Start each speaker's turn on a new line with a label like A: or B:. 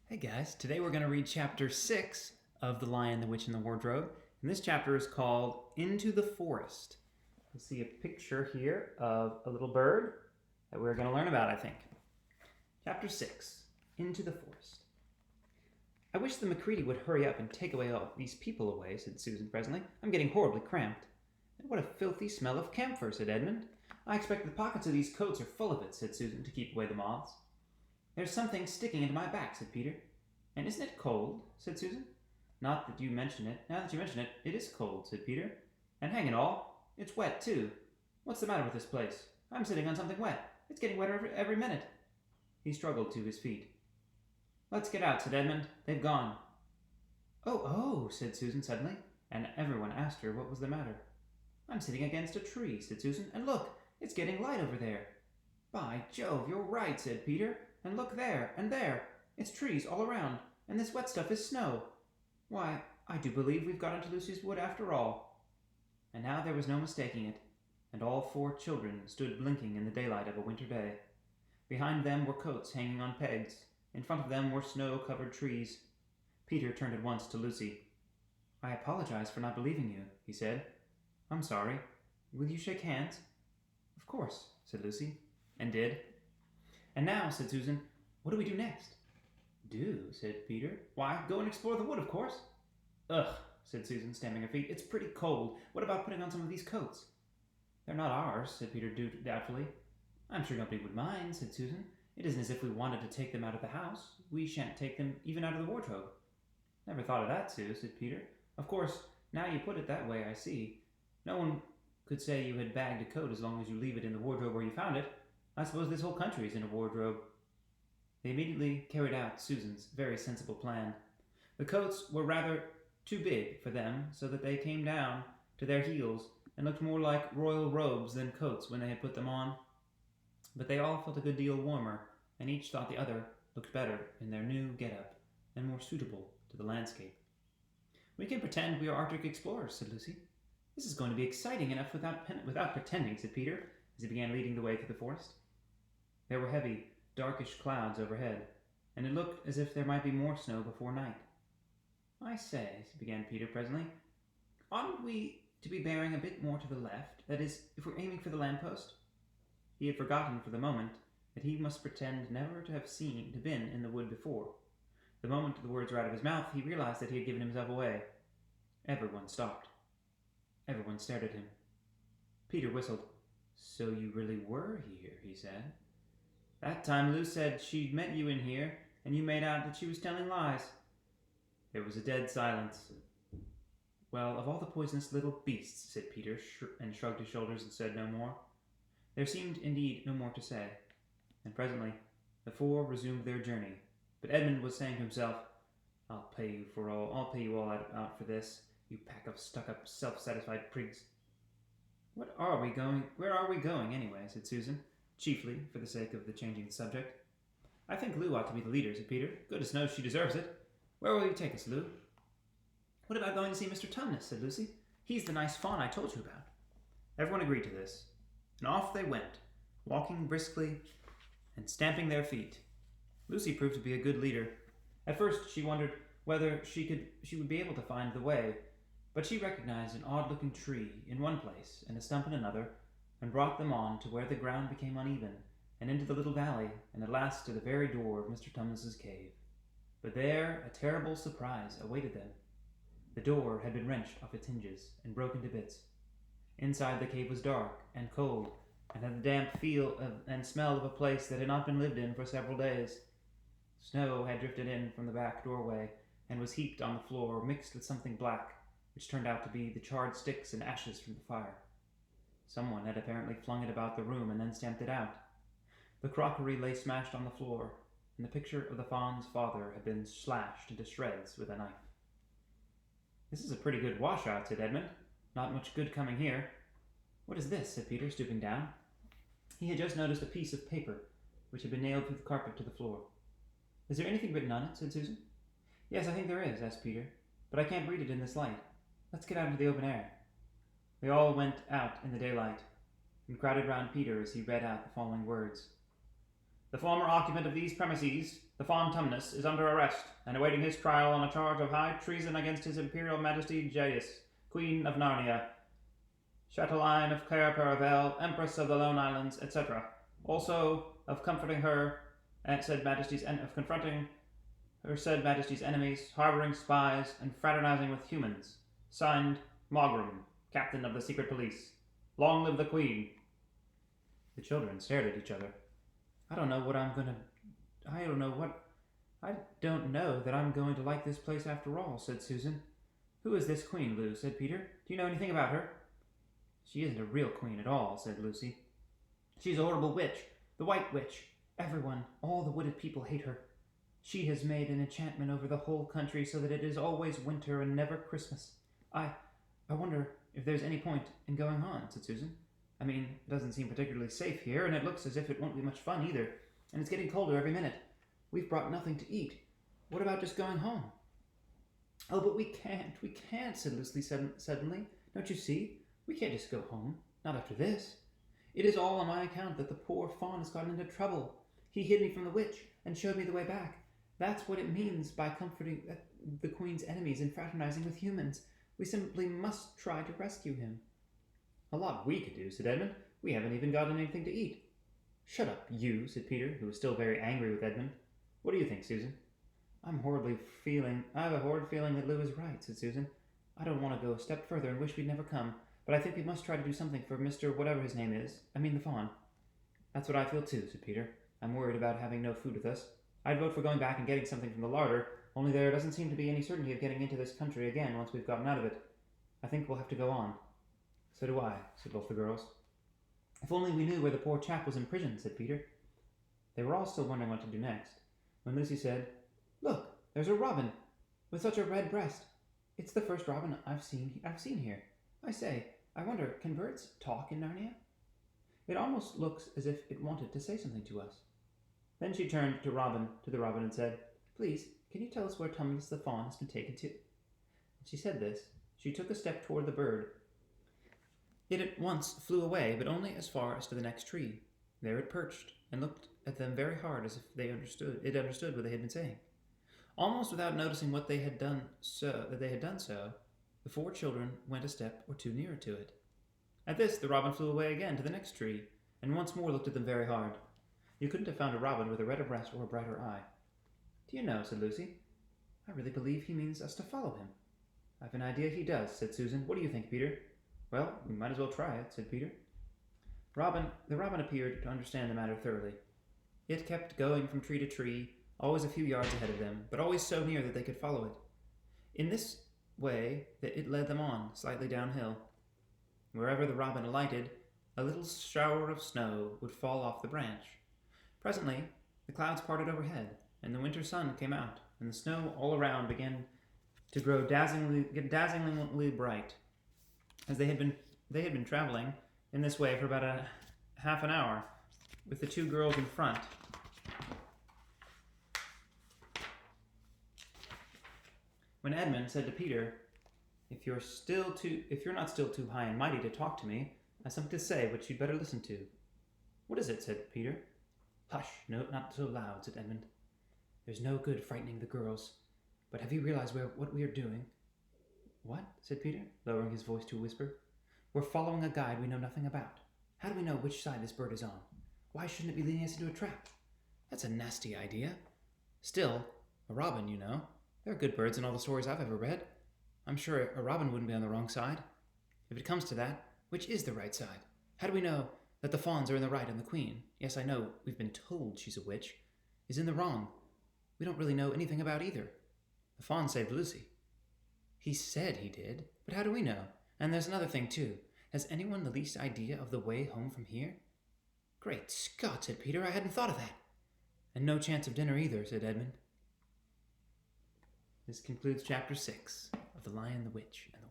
A: Hey guys, today we're going to read chapter 6 of The Lion, the Witch, and the Wardrobe. And this chapter is called Into the Forest. You'll see a picture here of a little bird that we're going to learn about, I think. Chapter 6 Into the Forest. I wish the Macready would hurry up and take away all these people away, said Susan presently. I'm getting horribly cramped. And what a filthy smell of camphor, said Edmund. I expect the pockets of these coats are full of it, said Susan, to keep away the moths. There's something sticking into my back, said Peter. And isn't it cold? Said Susan. Not that you mention it. Now that you mention it, it is cold, said Peter. And hang it all, it's wet too. What's the matter with this place? I'm sitting on something wet. It's getting wetter every minute. He struggled to his feet. Let's get out, said Edmund. They've gone. Oh, said Susan suddenly, and everyone asked her what was the matter. I'm sitting against a tree, said Susan, and look, it's getting light over there. By Jove, you're right, said Peter. And look there, and there. It's trees all around, and this wet stuff is snow. Why, I do believe we've got into Lucy's wood after all. And now there was no mistaking it, and all 4 children stood blinking in the daylight of a winter day. Behind them were coats hanging on pegs. In front of them were snow-covered trees. Peter turned at once to Lucy. I apologize for not believing you, he said. I'm sorry. Will you shake hands? Of course, said Lucy, and did. And now, said Susan, what do we do next? Do, said Peter. Why, go and explore the wood, of course. Ugh, said Susan, stamping her feet. It's pretty cold. What about putting on some of these coats? They're not ours, said Peter doubtfully. I'm sure nobody would mind, said Susan. It isn't as if we wanted to take them out of the house. We shan't take them even out of the wardrobe. Never thought of that, Sue, said Peter. Of course, now you put it that way, I see. No one could say you had bagged a coat as long as you leave it in the wardrobe where you found it. I suppose this whole country is in a wardrobe. They immediately carried out Susan's very sensible plan. The coats were rather too big for them, so that they came down to their heels and looked more like royal robes than coats when they had put them on. But they all felt a good deal warmer, and each thought the other looked better in their new get-up and more suitable to the landscape. We can pretend we are Arctic explorers, said Lucy. This is going to be exciting enough without pretending, said Peter, as he began leading the way through the forest. There were heavy, darkish clouds overhead, and it looked as if there might be more snow before night. I say, began Peter presently, oughtn't we to be bearing a bit more to the left? That is, if we're aiming for the lamppost? He had forgotten for the moment that he must pretend never to have been in the wood before. The moment the words were out of his mouth, he realized that he had given himself away. Everyone stopped. Everyone stared at him. Peter whistled. So you really were here, he said. That time Lou said she'd met you in here, and you made out that she was telling lies. There was a dead silence. Well, of all the poisonous little beasts, said Peter, and shrugged his shoulders and said no more. There seemed indeed no more to say, and presently the 4 resumed their journey. But Edmund was saying to himself, I'll pay you all out for this, you pack of stuck-up, self-satisfied prigs. Where are we going anyway, said Susan, chiefly for the sake of the changing subject. I think Lou ought to be the leader, said Peter. Goodness knows she deserves it. Where will you take us, Lou? What about going to see Mr. Tumnus, said Lucy. He's the nice fawn I told you about. Everyone agreed to this, and off they went, walking briskly and stamping their feet. Lucy proved to be a good leader. At first she wondered whether she would be able to find the way, but she recognized an odd-looking tree in one place and a stump in another, and brought them on to where the ground became uneven, and into the little valley, and at last to the very door of Mr. Tumnus's cave. But there a terrible surprise awaited them. The door had been wrenched off its hinges and broken to bits. Inside the cave was dark and cold, and had the damp feel and smell of a place that had not been lived in for several days. Snow had drifted in from the back doorway, and was heaped on the floor, mixed with something black, which turned out to be the charred sticks and ashes from the fire. Someone had apparently flung it about the room and then stamped it out. The crockery lay smashed on the floor, and the picture of the fawn's father had been slashed into shreds with a knife. This is a pretty good washout, said Edmund. Not much good coming here. What is this? Said Peter, stooping down. He had just noticed a piece of paper, which had been nailed through the carpet to the floor. Is there anything written on it? Said Susan. Yes, I think there is, asked Peter, but I can't read it in this light. Let's get out into the open air. They all went out in the daylight, and crowded round Peter as he read out the following words. The former occupant of these premises, the Faun Tumnus, is under arrest and awaiting his trial on a charge of high treason against His Imperial Majesty Jadis, Queen of Narnia, Chatelaine of Cair Paravel, Empress of the Lone Islands, etc. Also of comforting her and of confronting her said Majesty's enemies, harboring spies, and fraternizing with humans. Signed, Mogram, Captain of the Secret Police. Long live the Queen. The children stared at each other. I don't know that I'm going to like this place after all, said Susan. Who is this queen, Lou? Said Peter. Do you know anything about her? She isn't a real queen at all, said Lucy. She's a horrible witch, the White Witch. Everyone, all the wooded people hate her. She has made an enchantment over the whole country so that it is always winter and never Christmas. I wonder if there's any point in going on, said Susan. I mean, it doesn't seem particularly safe here, and it looks as if it won't be much fun either, and it's getting colder every minute. We've brought nothing to eat. What about just going home? Oh, but we can't, said Lucy suddenly. Don't you see? We can't just go home, not after this. It is all on my account that the poor fawn has gotten into trouble. He hid me from the witch and showed me the way back. That's what it means by comforting the Queen's enemies and fraternizing with humans. We simply must try to rescue him. A lot we could do, said Edmund. We haven't even gotten anything to eat. Shut up, you, said Peter, who was still very angry with Edmund. What do you think, Susan? I have a horrid feeling that Lou is right, said Susan. I don't want to go a step further and wish we'd never come, but I think we must try to do something for Mr. whatever his name is. I mean the fawn. That's what I feel too, said Peter. I'm worried about having no food with us. I'd vote for going back and getting something from the larder, only there doesn't seem to be any certainty of getting into this country again once we've gotten out of it. I think we'll have to go on. So do I, said both the girls. If only we knew where the poor chap was imprisoned, said Peter. They were all still wondering what to do next, when Lucy said, Look, there's a robin, with such a red breast. It's the first robin I've seen here. I say, I wonder, can birds talk in Narnia? It almost looks as if it wanted to say something to us. Then she turned to the robin and said, Please, can you tell us where Tumnus the fawn has been taken to? When she said this, she took a step toward the bird. It at once flew away, but only as far as to the next tree. There it perched, and looked at them very hard as if it understood what they had been saying. Almost without noticing that they had done so, the four children went a step or two nearer to it. At this, the robin flew away again to the next tree, and once more looked at them very hard. You couldn't have found a robin with a redder breast or a brighter eye. Do you know, said Lucy, I really believe he means us to follow him. I've an idea he does, said Susan. What do you think, Peter? Well, we might as well try it, said Peter. The robin appeared to understand the matter thoroughly. It kept going from tree to tree, always a few yards ahead of them, but always so near that they could follow it. In this way that it led them on, slightly downhill. Wherever the robin alighted, a little shower of snow would fall off the branch. Presently, the clouds parted overhead, and the winter sun came out, and the snow all around began to grow dazzlingly bright. As they had been traveling in this way for about a half an hour, with the two girls in front. When Edmund said to Peter, If you're not still too high and mighty to talk to me, I have something to say which you'd better listen to. What is it? Said Peter. Hush, no, not so loud, said Edmund. There's no good frightening the girls. But have you realized what we are doing? What? Said Peter, lowering his voice to a whisper. We're following a guide we know nothing about. How do we know which side this bird is on? Why shouldn't it be leading us into a trap? That's a nasty idea. Still, a robin, you know. There are good birds in all the stories I've ever read. I'm sure a robin wouldn't be on the wrong side. If it comes to that, which is the right side? How do we know that the fawns are in the right and the queen, yes, I know we've been told she's a witch, is in the wrong? We don't really know anything about either. The fawn saved Lucy. He said he did, but how do we know? And there's another thing, too. Has anyone the least idea of the way home from here? Great Scott, said Peter, I hadn't thought of that. And no chance of dinner either, said Edmund. This concludes chapter 6 of The Lion, the Witch, and the